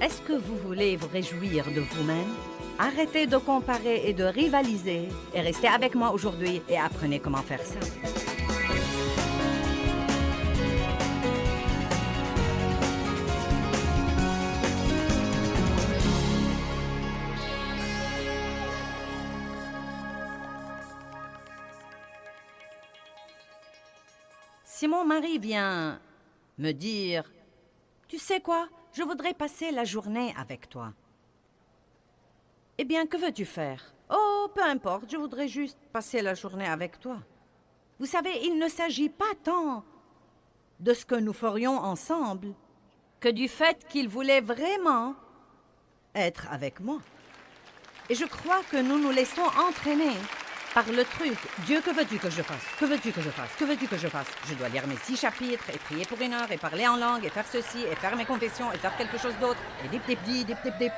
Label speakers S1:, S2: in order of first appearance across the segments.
S1: Est-ce que vous voulez vous réjouir de vous-même? Arrêtez de comparer et de rivaliser et restez avec moi aujourd'hui et apprenez comment faire ça. Si mon mari vient me dire « Tu sais quoi, je voudrais passer la journée avec toi. » Eh bien, que veux-tu faire? Oh, peu importe, je voudrais juste passer la journée avec toi. Vous savez, il ne s'agit pas tant de ce que nous ferions ensemble que du fait qu'il voulait vraiment être avec moi. Et je crois que nous nous laissons entraîner par le truc. Dieu, que veux-tu que je fasse? Que veux-tu que je fasse? Que veux-tu que je fasse? Je dois lire mes 6 chapitres et prier pour 1 heure et parler en langue et faire ceci et faire mes confessions et faire quelque chose d'autre et dip dip dip dip dip dip.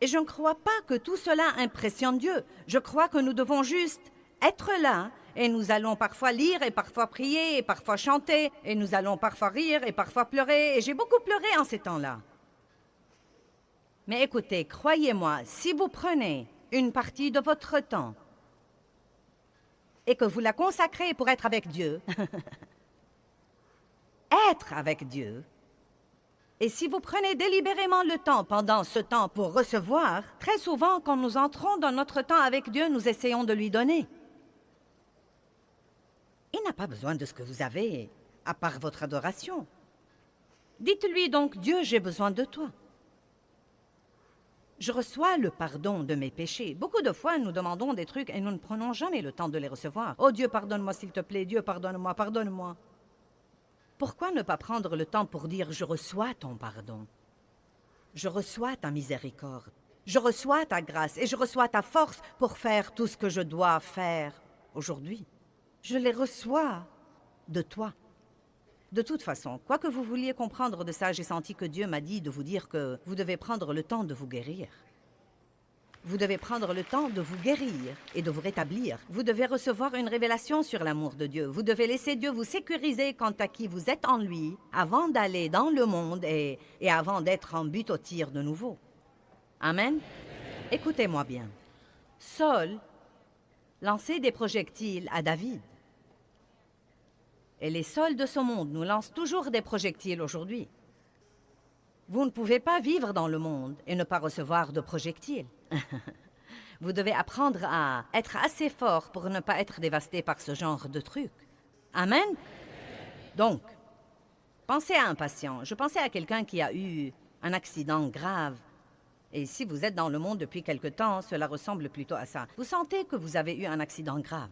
S1: Et je ne crois pas que tout cela impressionne Dieu. Je crois que nous devons juste être là et nous allons parfois lire et parfois prier et parfois chanter et nous allons parfois rire et parfois pleurer et j'ai beaucoup pleuré en ces temps-là. Mais écoutez, croyez-moi, si vous prenez une partie de votre temps et que vous la consacrez pour être avec Dieu, être avec Dieu, et si vous prenez délibérément le temps pendant ce temps pour recevoir, très souvent, quand nous entrons dans notre temps avec Dieu, nous essayons de lui donner. Il n'a pas besoin de ce que vous avez, à part votre adoration. Dites-lui donc, Dieu, j'ai besoin de toi. Je reçois le pardon de mes péchés. Beaucoup de fois, nous demandons des trucs et nous ne prenons jamais le temps de les recevoir. Oh Dieu, pardonne-moi s'il te plaît. Dieu, pardonne-moi, pardonne-moi. Pourquoi ne pas prendre le temps pour dire « Je reçois ton pardon. Je reçois ta miséricorde. Je reçois ta grâce et je reçois ta force pour faire tout ce que je dois faire aujourd'hui. Je les reçois de toi. » De toute façon, quoi que vous vouliez comprendre de ça, j'ai senti que Dieu m'a dit de vous dire que vous devez prendre le temps de vous guérir. Vous devez prendre le temps de vous guérir et de vous rétablir. Vous devez recevoir une révélation sur l'amour de Dieu. Vous devez laisser Dieu vous sécuriser quant à qui vous êtes en lui avant d'aller dans le monde et avant d'être en but au tir de nouveau. Amen? Écoutez-moi bien. Saul lançait des projectiles à David. Et les Sauls de ce monde nous lancent toujours des projectiles aujourd'hui. Vous ne pouvez pas vivre dans le monde et ne pas recevoir de projectiles. Vous devez apprendre à être assez fort pour ne pas être dévasté par ce genre de trucs. Amen? Donc, pensez à un patient. Je pensais à quelqu'un qui a eu un accident grave. Et si vous êtes dans le monde depuis quelque temps, cela ressemble plutôt à ça. Vous sentez que vous avez eu un accident grave.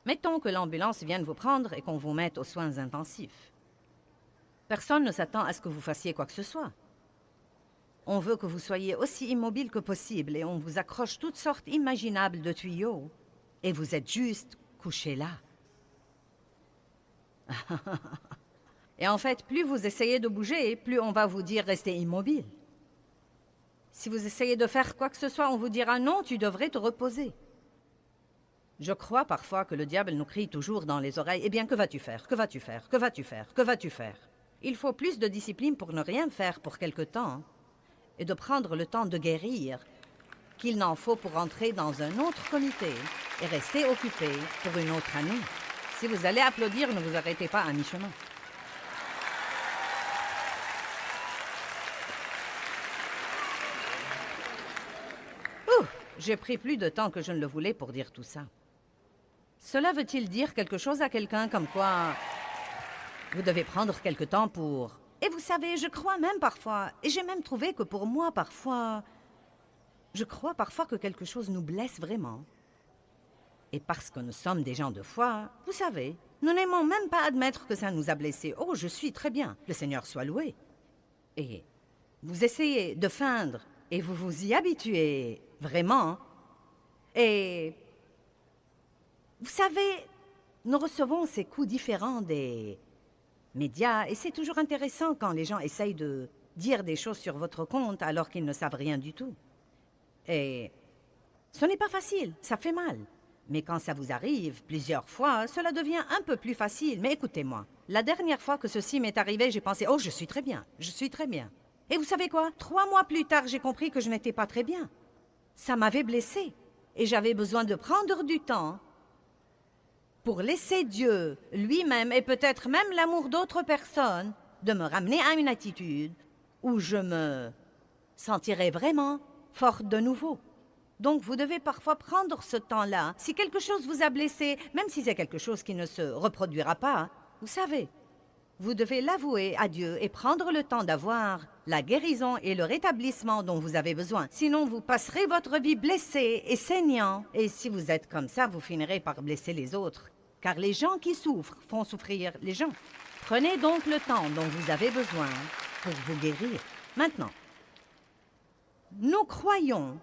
S1: Mettons que l'ambulance vienne vous prendre et qu'on vous mette aux soins intensifs. Personne ne s'attend à ce que vous fassiez quoi que ce soit. On veut que vous soyez aussi immobile que possible et on vous accroche toutes sortes imaginables de tuyaux. Et vous êtes juste couché là. Et en fait, plus vous essayez de bouger, plus on va vous dire « restez immobile ». Si vous essayez de faire quoi que ce soit, on vous dira « non, tu devrais te reposer ». Je crois parfois que le diable nous crie toujours dans les oreilles « Eh bien, que vas-tu faire? Que vas-tu faire? Que vas-tu faire? Que vas-tu faire ?» Il faut plus de discipline pour ne rien faire pour quelque temps et de prendre le temps de guérir qu'il n'en faut pour entrer dans un autre comité et rester occupé pour une autre année. Si vous allez applaudir, ne vous arrêtez pas à mi-chemin. J'ai pris plus de temps que je ne le voulais pour dire tout ça. Cela veut-il dire quelque chose à quelqu'un comme quoi vous devez prendre quelque temps pour... Et vous savez, je crois même parfois, et j'ai même trouvé que pour moi parfois, je crois parfois que quelque chose nous blesse vraiment. Et parce que nous sommes des gens de foi, vous savez, nous n'aimons même pas admettre que ça nous a blessés. Oh, je suis très bien, le Seigneur soit loué. Et vous essayez de feindre et vous vous y habituez vraiment. Et vous savez, nous recevons ces coups différents des médias et c'est toujours intéressant quand les gens essayent de dire des choses sur votre compte alors qu'ils ne savent rien du tout. Et ce n'est pas facile, ça fait mal. Mais quand ça vous arrive plusieurs fois, cela devient un peu plus facile. Mais écoutez-moi, La dernière fois que ceci m'est arrivé, j'ai pensé « Oh, je suis très bien, je suis très bien. » Et vous savez quoi? 3 mois plus tard, j'ai compris que je n'étais pas très bien. Ça m'avait blessée. Et j'avais besoin de prendre du temps pour laisser Dieu lui-même et peut-être même l'amour d'autres personnes de me ramener à une attitude où je me sentirais vraiment forte de nouveau. Donc, vous devez parfois prendre ce temps-là. Si quelque chose vous a blessé, même si c'est quelque chose qui ne se reproduira pas, vous savez, vous devez l'avouer à Dieu et prendre le temps d'avoir la guérison et le rétablissement dont vous avez besoin. Sinon, vous passerez votre vie blessé et saignant. Et si vous êtes comme ça, vous finirez par blesser les autres. Car les gens qui souffrent font souffrir les gens. Prenez donc le temps dont vous avez besoin pour vous guérir. Maintenant, nous croyons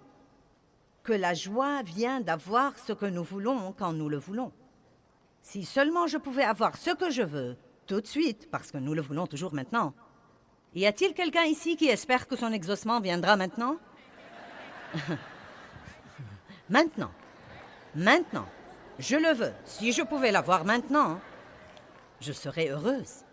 S1: que la joie vient d'avoir ce que nous voulons quand nous le voulons. Si seulement je pouvais avoir ce que je veux, tout de suite, parce que nous le voulons toujours maintenant. Y a-t-il quelqu'un ici qui espère que son exaucement viendra maintenant? Maintenant. Maintenant. Je le veux. Si je pouvais l'avoir maintenant, je serais heureuse.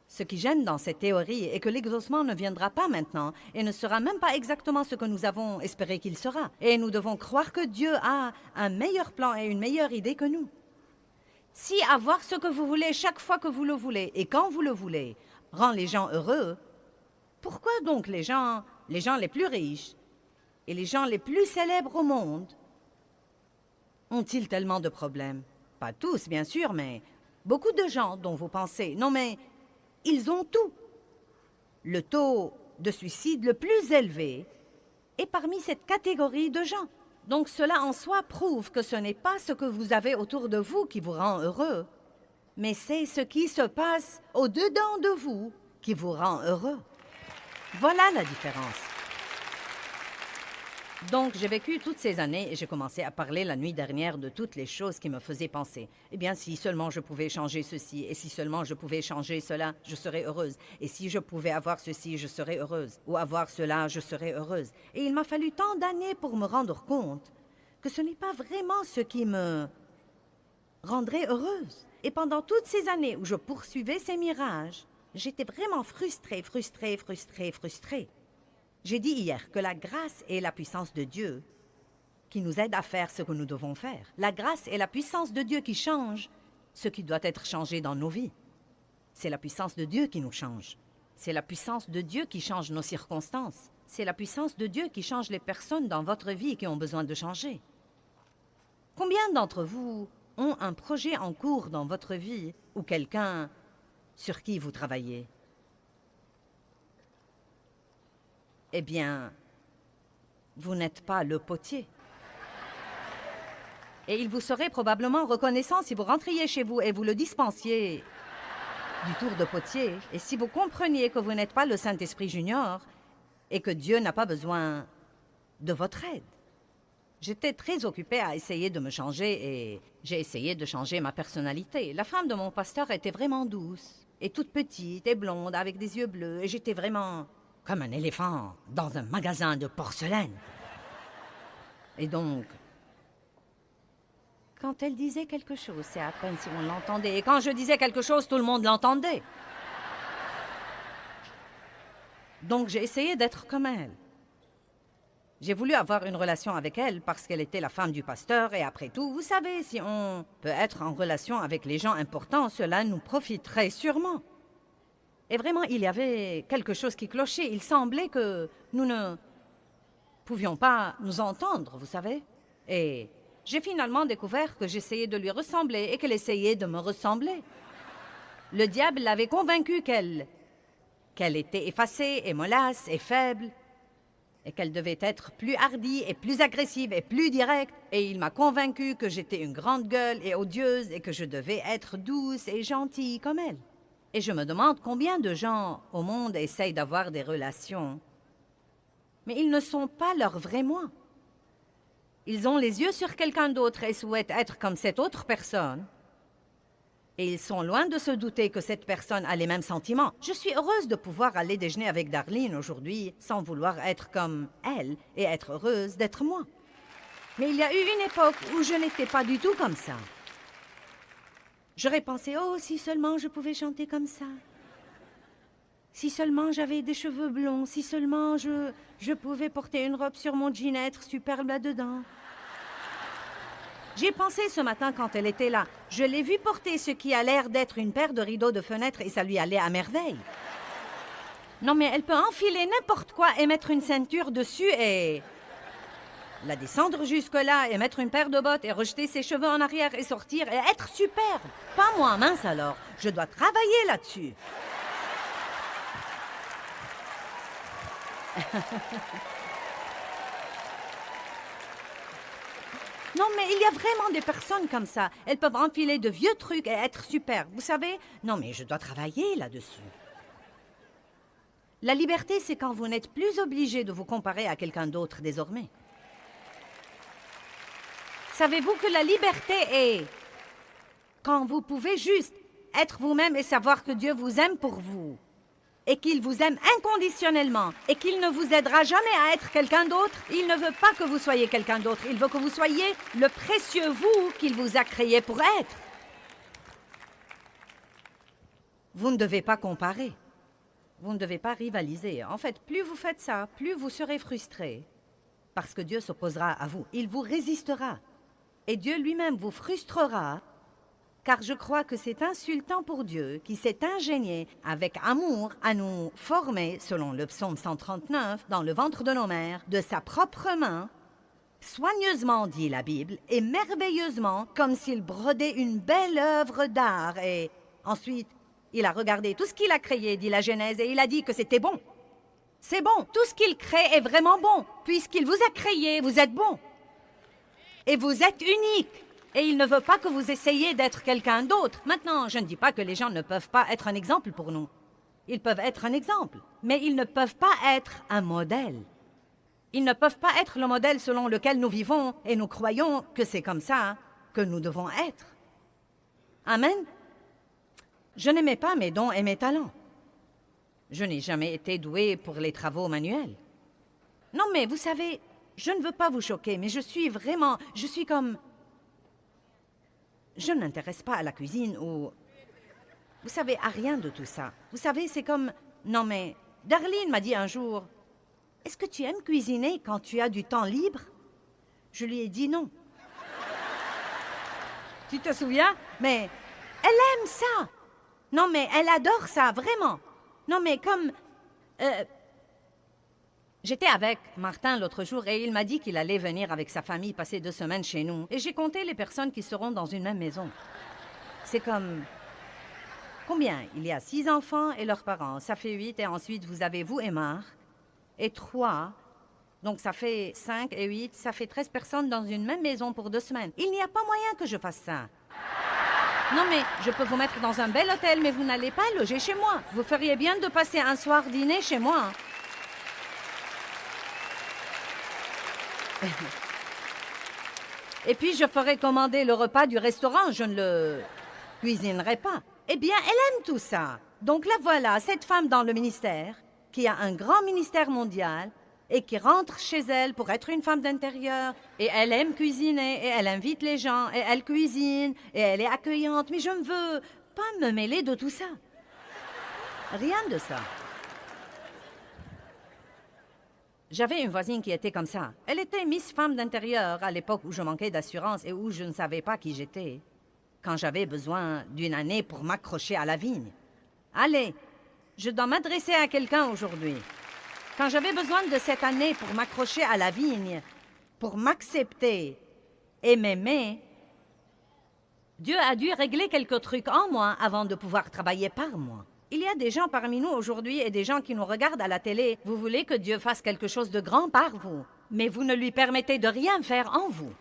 S1: Ce qui gêne dans cette théorie est que l'exaucement ne viendra pas maintenant et ne sera même pas exactement ce que nous avons espéré qu'il sera. Et nous devons croire que Dieu a un meilleur plan et une meilleure idée que nous. Si avoir ce que vous voulez chaque fois que vous le voulez et quand vous le voulez rend les gens heureux, pourquoi donc les gens les plus riches et les gens les plus célèbres au monde ont-ils tellement de problèmes? Pas tous, bien sûr, mais beaucoup de gens dont vous pensez. Non, mais ils ont tout. Le taux de suicide le plus élevé est parmi cette catégorie de gens. Donc cela en soi prouve que ce n'est pas ce que vous avez autour de vous qui vous rend heureux, mais c'est ce qui se passe au-dedans de vous qui vous rend heureux. Voilà la différence. Donc, j'ai vécu toutes ces années et j'ai commencé à parler la nuit dernière de toutes les choses qui me faisaient penser. Eh bien, si seulement je pouvais changer ceci, et si seulement je pouvais changer cela, je serais heureuse. Et si je pouvais avoir ceci, je serais heureuse. Ou avoir cela, je serais heureuse. Et il m'a fallu tant d'années pour me rendre compte que ce n'est pas vraiment ce qui me rendrait heureuse. Et pendant toutes ces années où je poursuivais ces mirages, j'étais vraiment frustrée. J'ai dit hier que la grâce est la puissance de Dieu qui nous aide à faire ce que nous devons faire. La grâce est la puissance de Dieu qui change ce qui doit être changé dans nos vies. C'est la puissance de Dieu qui nous change. C'est la puissance de Dieu qui change nos circonstances. C'est la puissance de Dieu qui change les personnes dans votre vie qui ont besoin de changer. Combien d'entre vous ont un projet en cours dans votre vie ou quelqu'un sur qui vous travaillez? Eh bien, vous n'êtes pas le potier. Et il vous serait probablement reconnaissant si vous rentriez chez vous et vous le dispensiez du tour de potier, et si vous compreniez que vous n'êtes pas le Saint-Esprit Junior et que Dieu n'a pas besoin de votre aide. J'étais très occupée à essayer de me changer et j'ai essayé de changer ma personnalité. La femme de mon pasteur était vraiment douce et toute petite et blonde avec des yeux bleus et j'étais vraiment comme un éléphant dans un magasin de porcelaine. Et donc, quand elle disait quelque chose, c'est à peine si on l'entendait. Et quand je disais quelque chose, tout le monde l'entendait. Donc, j'ai essayé d'être comme elle. J'ai voulu avoir une relation avec elle parce qu'elle était la femme du pasteur. Et après tout, vous savez, si on peut être en relation avec les gens importants, cela nous profiterait sûrement. Et vraiment, il y avait quelque chose qui clochait. Il semblait que nous ne pouvions pas nous entendre, vous savez. Et j'ai finalement découvert que j'essayais de lui ressembler et qu'elle essayait de me ressembler. Le diable l'avait convaincue qu'elle était effacée et mollasse et faible et qu'elle devait être plus hardie et plus agressive et plus directe. Et il m'a convaincue que j'étais une grande gueule et odieuse et que je devais être douce et gentille comme elle. Et je me demande combien de gens au monde essayent d'avoir des relations, mais ils ne sont pas leur vrai moi. Ils ont les yeux sur quelqu'un d'autre et souhaitent être comme cette autre personne. Et ils sont loin de se douter que cette personne a les mêmes sentiments. Je suis heureuse de pouvoir aller déjeuner avec Darlene aujourd'hui sans vouloir être comme elle et être heureuse d'être moi. Mais il y a eu une époque où je n'étais pas du tout comme ça. J'aurais pensé, oh, si seulement je pouvais chanter comme ça. Si seulement j'avais des cheveux blonds, si seulement je pouvais porter une robe sur mon jean, être superbe là-dedans. J'y ai pensé ce matin quand elle était là. Je l'ai vue porter ce qui a l'air d'être une paire de rideaux de fenêtre et ça lui allait à merveille. Non, mais elle peut enfiler n'importe quoi et mettre une ceinture dessus et la descendre jusque-là et mettre une paire de bottes et rejeter ses cheveux en arrière et sortir et être superbe. Pas moi, mince alors. Je dois travailler là-dessus. Non, mais il y a vraiment des personnes comme ça. Elles peuvent enfiler de vieux trucs et être super. Vous savez? Non, mais je dois travailler là-dessus. La liberté, c'est quand vous n'êtes plus obligé de vous comparer à quelqu'un d'autre désormais. Savez-vous que la liberté est quand vous pouvez juste être vous-même et savoir que Dieu vous aime pour vous et qu'il vous aime inconditionnellement et qu'il ne vous aidera jamais à être quelqu'un d'autre. Il ne veut pas que vous soyez quelqu'un d'autre. Il veut que vous soyez le précieux vous qu'il vous a créé pour être. Vous ne devez pas comparer. Vous ne devez pas rivaliser. En fait, plus vous faites ça, plus vous serez frustré. Parce que Dieu s'opposera à vous. Il vous résistera. Et Dieu lui-même vous frustrera. Car je crois que c'est insultant pour Dieu qui s'est ingénié avec amour à nous former, selon le psaume 139, dans le ventre de nos mères, de sa propre main, soigneusement, dit la Bible, et merveilleusement, comme s'il brodait une belle œuvre d'art. Et ensuite, il a regardé tout ce qu'il a créé, dit la Genèse, et il a dit que c'était bon. C'est bon, tout ce qu'il crée est vraiment bon. Puisqu'il vous a créé, vous êtes bon. Et vous êtes unique. Et il ne veut pas que vous essayiez d'être quelqu'un d'autre. Maintenant, je ne dis pas que les gens ne peuvent pas être un exemple pour nous. Ils peuvent être un exemple, mais ils ne peuvent pas être un modèle. Ils ne peuvent pas être le modèle selon lequel nous vivons et nous croyons que c'est comme ça que nous devons être. Amen. Je n'aimais pas mes dons et mes talents. Je n'ai jamais été douée pour les travaux manuels. Non, mais vous savez, je ne veux pas vous choquer, mais je suis comme... Je ne m'intéresse pas à la cuisine ou... Vous savez, à rien de tout ça. Vous savez, c'est comme... Non, mais Darlene m'a dit un jour, « Est-ce que tu aimes cuisiner quand tu as du temps libre? » Je lui ai dit non. Tu te souviens? Mais elle aime ça. Non, mais elle adore ça, vraiment. Non, mais comme... J'étais avec Martin l'autre jour et il m'a dit qu'il allait venir avec sa famille passer 2 semaines chez nous. Et j'ai compté les personnes qui seront dans une même maison. C'est comme... Combien? Il y a 6 enfants et leurs parents. Ça fait 8 et ensuite vous avez vous et Marc. Et 3. Donc ça fait 5 et 8. Ça fait 13 personnes dans une même maison pour 2 semaines. Il n'y a pas moyen que je fasse ça. Non mais je peux vous mettre dans un bel hôtel, mais vous n'allez pas loger chez moi. Vous feriez bien de passer un soir dîner chez moi. Et puis je ferai commander le repas du restaurant, je ne le cuisinerai pas. Eh bien, elle aime tout ça. Donc la voilà, cette femme dans le ministère, qui a un grand ministère mondial, et qui rentre chez elle pour être une femme d'intérieur, et elle aime cuisiner, et elle invite les gens, et elle cuisine, et elle est accueillante, mais je ne veux pas me mêler de tout ça. Rien de ça. J'avais une voisine qui était comme ça. Elle était Miss Femme d'intérieur à l'époque où je manquais d'assurance et où je ne savais pas qui j'étais. Quand j'avais besoin d'une année pour m'accrocher à la vigne. Allez, je dois m'adresser à quelqu'un aujourd'hui. Quand j'avais besoin de cette année pour m'accrocher à la vigne, pour m'accepter et m'aimer, Dieu a dû régler quelques trucs en moi avant de pouvoir travailler par moi. Il y a des gens parmi nous aujourd'hui et des gens qui nous regardent à la télé. Vous voulez que Dieu fasse quelque chose de grand par vous, mais vous ne lui permettez de rien faire en vous.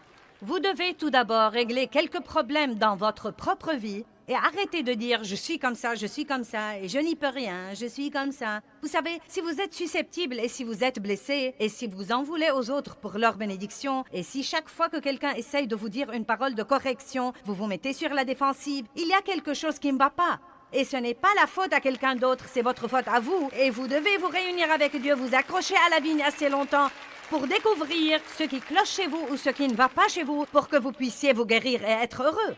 S1: Vous devez tout d'abord régler quelques problèmes dans votre propre vie et arrêter de dire « je suis comme ça et je n'y peux rien, je suis comme ça ». Vous savez, si vous êtes susceptible et si vous êtes blessé et si vous en voulez aux autres pour leur bénédiction et si chaque fois que quelqu'un essaye de vous dire une parole de correction, vous vous mettez sur la défensive, il y a quelque chose qui ne va pas. Et ce n'est pas la faute à quelqu'un d'autre, c'est votre faute à vous. Et vous devez vous réunir avec Dieu, vous accrocher à la vigne assez longtemps pour découvrir ce qui cloche chez vous ou ce qui ne va pas chez vous pour que vous puissiez vous guérir et être heureux.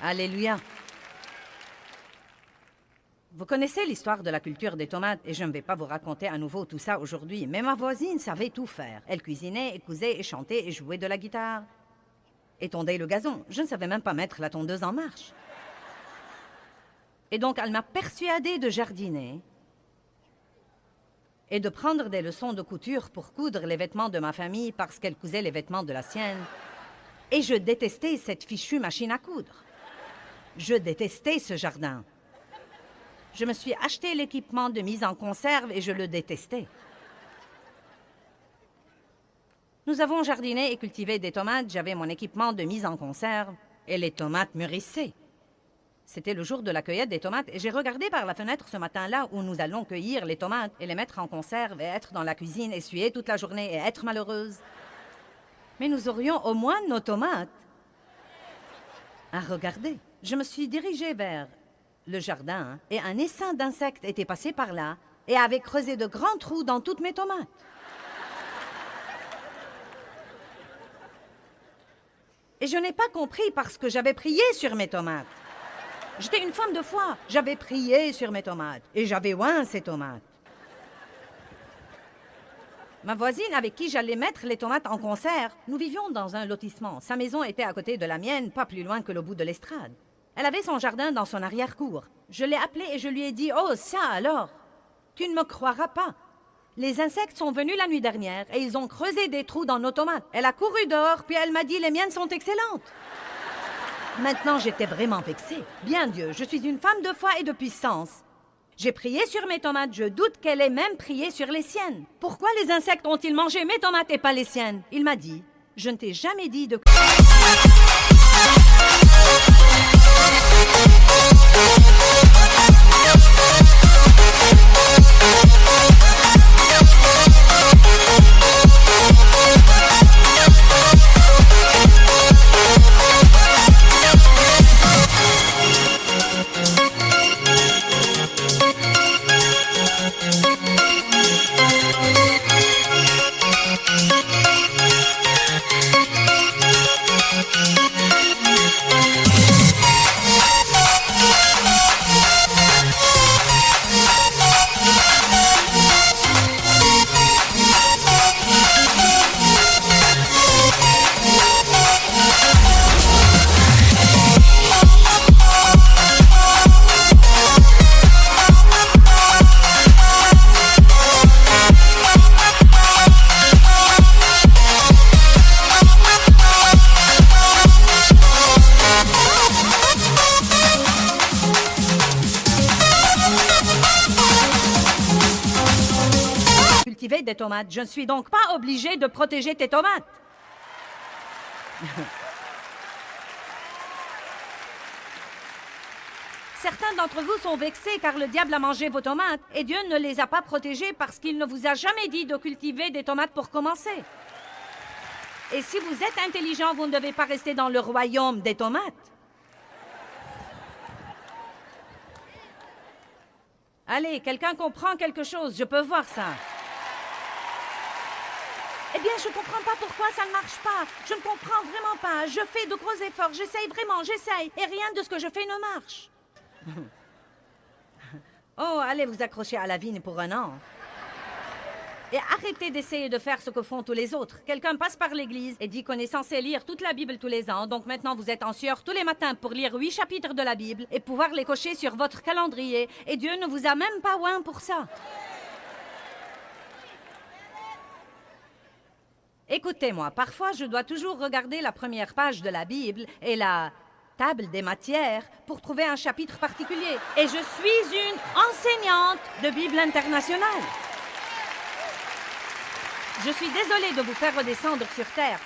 S1: Alléluia. Vous connaissez l'histoire de la culture des tomates et je ne vais pas vous raconter à nouveau tout ça aujourd'hui, mais ma voisine savait tout faire. Elle cuisinait, et cousait, et chantait, et jouait de la guitare. Et tondait le gazon. Je ne savais même pas mettre la tondeuse en marche. Et donc, elle m'a persuadée de jardiner et de prendre des leçons de couture pour coudre les vêtements de ma famille parce qu'elle cousait les vêtements de la sienne. Et je détestais cette fichue machine à coudre. Je détestais ce jardin. Je me suis acheté l'équipement de mise en conserve et je le détestais. Nous avons jardiné et cultivé des tomates, j'avais mon équipement de mise en conserve et les tomates mûrissaient. C'était le jour de la cueillette des tomates et j'ai regardé par la fenêtre ce matin-là où nous allons cueillir les tomates et les mettre en conserve et être dans la cuisine, essuyer toute la journée et être malheureuse. Mais nous aurions au moins nos tomates à regarder. Je me suis dirigée vers le jardin et un essaim d'insectes était passé par là et avait creusé de grands trous dans toutes mes tomates. Et je n'ai pas compris parce que j'avais prié sur mes tomates. J'étais une femme de foi. J'avais prié sur mes tomates et j'avais oint ces tomates. Ma voisine avec qui j'allais mettre les tomates en conserve, nous vivions dans un lotissement. Sa maison était à côté de la mienne, pas plus loin que le bout de l'estrade. Elle avait son jardin dans son arrière-cour. Je l'ai appelée et je lui ai dit « Oh, ça alors! Tu ne me croiras pas. Les insectes sont venus la nuit dernière et ils ont creusé des trous dans nos tomates. Elle a couru dehors, puis elle m'a dit « Les miennes sont excellentes. » Maintenant, j'étais vraiment vexée. Bien Dieu, je suis une femme de foi et de puissance. J'ai prié sur mes tomates, je doute qu'elle ait même prié sur les siennes. Pourquoi les insectes ont-ils mangé mes tomates et pas les siennes? Il m'a dit « Je ne t'ai jamais dit de... » des tomates. Je ne suis donc pas obligée de protéger tes tomates. Certains d'entre vous sont vexés car le diable a mangé vos tomates et Dieu ne les a pas protégées parce qu'il ne vous a jamais dit de cultiver des tomates pour commencer. Et si vous êtes intelligent, vous ne devez pas rester dans le royaume des tomates. Allez, quelqu'un comprend quelque chose, je peux voir ça. Eh bien, je ne comprends pas pourquoi ça ne marche pas. Je ne comprends vraiment pas. Je fais de gros efforts, j'essaye vraiment, j'essaye. Et rien de ce que je fais ne marche. Oh, allez vous accrocher à la vigne pour un an. Et arrêtez d'essayer de faire ce que font tous les autres. Quelqu'un passe par l'église et dit qu'on est censé lire toute la Bible tous les ans. Donc maintenant, vous êtes en sueur tous les matins pour lire 8 chapitres de la Bible et pouvoir les cocher sur votre calendrier. Et Dieu ne vous a même pas oint pour ça. Écoutez-moi, parfois je dois toujours regarder la première page de la Bible et la table des matières pour trouver un chapitre particulier. Et je suis une enseignante de Bible internationale. Je suis désolée de vous faire redescendre sur terre.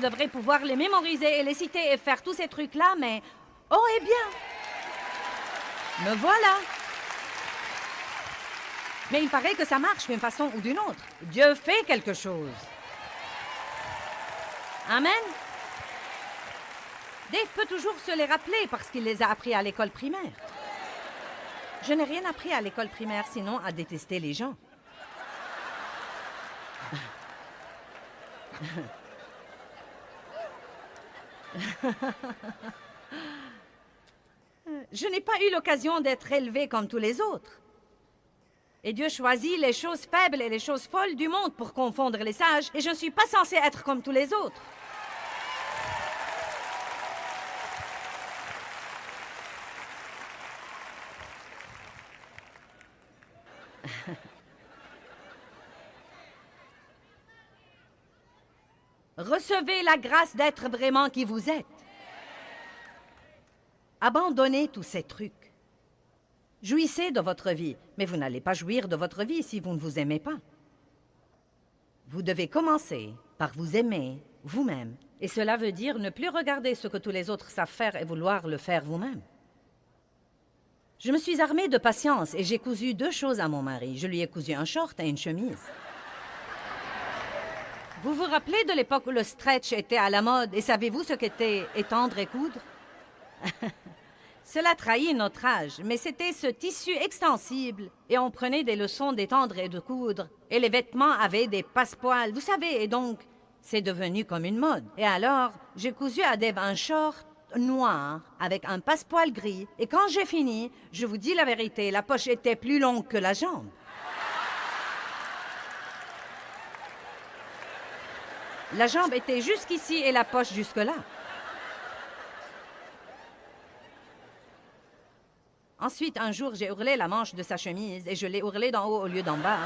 S1: devrais pouvoir les mémoriser et les citer et faire tous ces trucs-là, mais... Oh, eh bien! Me voilà! Mais il paraît que ça marche d'une façon ou d'une autre. Dieu fait quelque chose. Amen? Dave peut toujours se les rappeler parce qu'il les a appris à l'école primaire. Je n'ai rien appris à l'école primaire, sinon à détester les gens. Je n'ai pas eu l'occasion d'être élevée comme tous les autres. Et Dieu choisit les choses faibles et les choses folles du monde pour confondre les sages, et je ne suis pas censée être comme tous les autres. Recevez la grâce d'être vraiment qui vous êtes. Abandonnez tous ces trucs. Jouissez de votre vie, mais vous n'allez pas jouir de votre vie si vous ne vous aimez pas. Vous devez commencer par vous aimer vous-même. Et cela veut dire ne plus regarder ce que tous les autres savent faire et vouloir le faire vous-même. Je me suis armée de patience et j'ai cousu 2 choses à mon mari. Je lui ai cousu un short et une chemise. Vous vous rappelez de l'époque où le stretch était à la mode et savez-vous ce qu'était étendre et coudre? Cela trahit notre âge, mais c'était ce tissu extensible et on prenait des leçons d'étendre et de coudre. Et les vêtements avaient des passepoils, vous savez, et donc c'est devenu comme une mode. Et alors, j'ai cousu à Dave un short noir avec un passepoil gris. Et quand j'ai fini, je vous dis la vérité, la poche était plus longue que la jambe. La jambe était jusqu'ici et la poche jusque-là. Ensuite, un jour, j'ai ourlé la manche de sa chemise et je l'ai ourlé d'en haut au lieu d'en bas.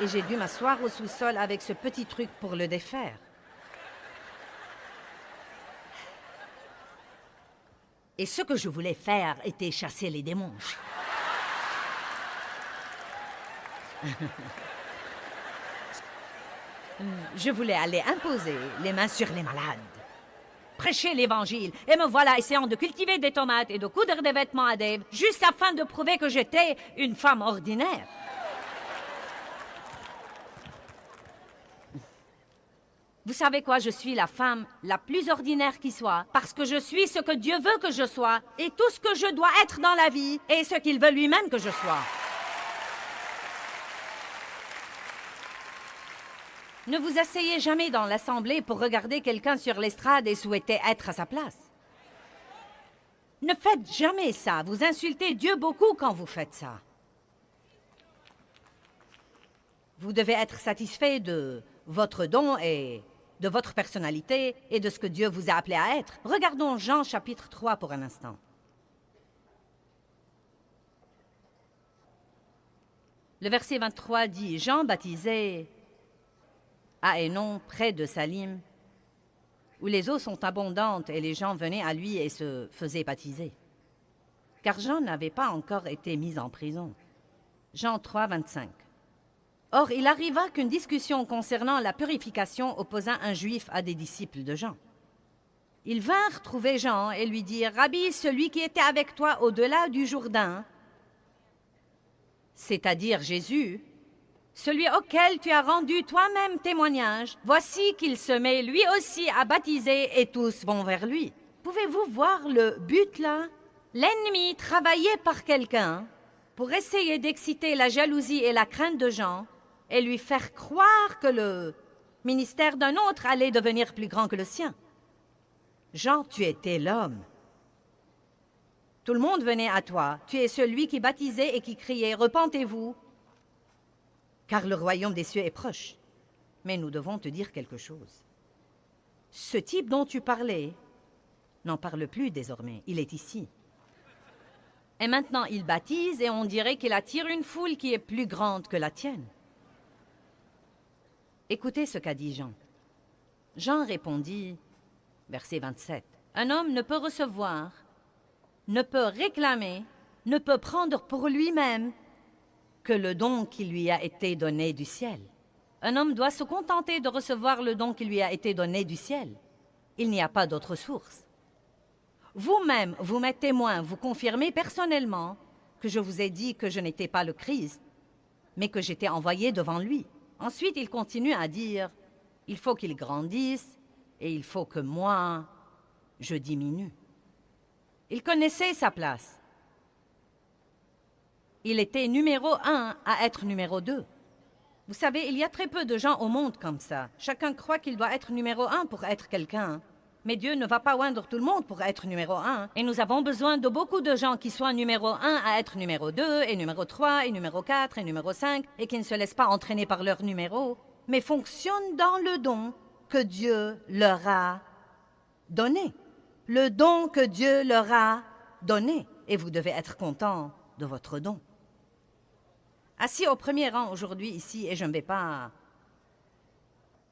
S1: Et j'ai dû m'asseoir au sous-sol avec ce petit truc pour le défaire. Et ce que je voulais faire était chasser les démons. Je voulais aller imposer les mains sur les malades. Prêcher l'Évangile, et me voilà essayant de cultiver des tomates et de coudre des vêtements à Dave, juste afin de prouver que j'étais une femme ordinaire. Vous savez quoi, je suis la femme la plus ordinaire qui soit, parce que je suis ce que Dieu veut que je sois, et tout ce que je dois être dans la vie, et ce qu'il veut lui-même que je sois. Ne vous asseyez jamais dans l'assemblée pour regarder quelqu'un sur l'estrade et souhaiter être à sa place. Ne faites jamais ça. Vous insultez Dieu beaucoup quand vous faites ça. Vous devez être satisfait de votre don et de votre personnalité et de ce que Dieu vous a appelé à être. Regardons Jean chapitre 3 pour un instant. Le verset 23 dit « Jean baptisait à Hénon, près de Salim, où les eaux sont abondantes et les gens venaient à lui et se faisaient baptiser. Car Jean n'avait pas encore été mis en prison. » Jean 3, 25. Or, il arriva qu'une discussion concernant la purification opposa un juif à des disciples de Jean. Ils vinrent trouver Jean et lui dirent « Rabbi, celui qui était avec toi au-delà du Jourdain, c'est-à-dire Jésus, celui auquel tu as rendu toi-même témoignage, voici qu'il se met lui aussi à baptiser et tous vont vers lui. » Pouvez-vous voir le but là? L'ennemi travaillait par quelqu'un pour essayer d'exciter la jalousie et la crainte de Jean et lui faire croire que le ministère d'un autre allait devenir plus grand que le sien. Jean, tu étais l'homme. Tout le monde venait à toi. Tu es celui qui baptisait et qui criait « Repentez-vous !» car le royaume des cieux est proche. Mais nous devons te dire quelque chose. Ce type dont tu parlais n'en parle plus désormais. Il est ici. Et maintenant, il baptise et on dirait qu'il attire une foule qui est plus grande que la tienne. Écoutez ce qu'a dit Jean. Jean répondit, verset 27, « Un homme ne peut recevoir, ne peut réclamer, ne peut prendre pour lui-même que le don qui lui a été donné du ciel. Un homme doit se contenter de recevoir le don qui lui a été donné du ciel. Il n'y a pas d'autre source. Vous-même, vous m'êtes témoin, vous confirmez personnellement que je vous ai dit que je n'étais pas le Christ, mais que j'étais envoyé devant lui. Ensuite, il continue à dire, il faut qu'il grandisse et il faut que moi, je diminue. Il connaissait sa place. Il était numéro 1 à être numéro 2. Vous savez, il y a très peu de gens au monde comme ça. Chacun croit qu'il doit être numéro 1 pour être quelqu'un. Mais Dieu ne va pas oindre tout le monde pour être numéro 1. Et nous avons besoin de beaucoup de gens qui soient numéro 1 à être numéro 2, et numéro 3, et numéro 4, et numéro 5, et qui ne se laissent pas entraîner par leur numéro, mais fonctionnent dans le don que Dieu leur a donné. Le don que Dieu leur a donné. Et vous devez être content de votre don. Assis au premier rang aujourd'hui ici, et je ne vais pas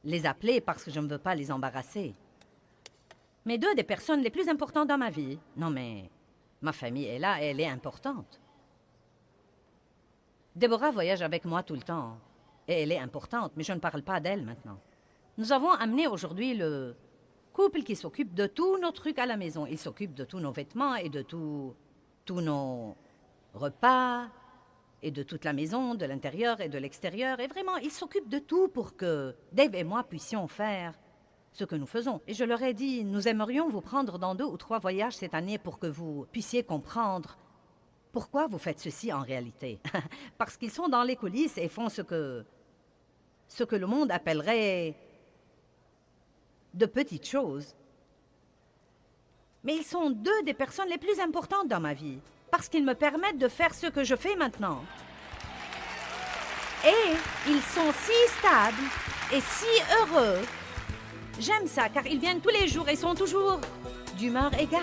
S1: les appeler parce que je ne veux pas les embarrasser. Mais deux des personnes les plus importantes dans ma vie. Non, mais ma famille est là et elle est importante. Déborah voyage avec moi tout le temps. Et elle est importante, mais je ne parle pas d'elle maintenant. Nous avons amené aujourd'hui le couple qui s'occupe de tous nos trucs à la maison. Il s'occupe de tous nos vêtements et de tous nos repas et de toute la maison, de l'intérieur et de l'extérieur. Et vraiment, il s'occupe de tout pour que Dave et moi puissions faire ce que nous faisons. Et je leur ai dit, nous aimerions vous prendre dans 2 ou 3 voyages cette année pour que vous puissiez comprendre pourquoi vous faites ceci en réalité. Parce qu'ils sont dans les coulisses et font ce que le monde appellerait de petites choses. Mais ils sont 2 des personnes les plus importantes dans ma vie, parce qu'ils me permettent de faire ce que je fais maintenant. Et ils sont si stables et si heureux. J'aime ça, car ils viennent tous les jours et sont toujours d'humeur égale.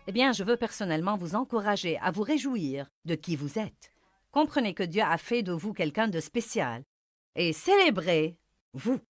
S1: Eh bien, je veux personnellement vous encourager à vous réjouir de qui vous êtes. Comprenez que Dieu a fait de vous quelqu'un de spécial et célébrez vous.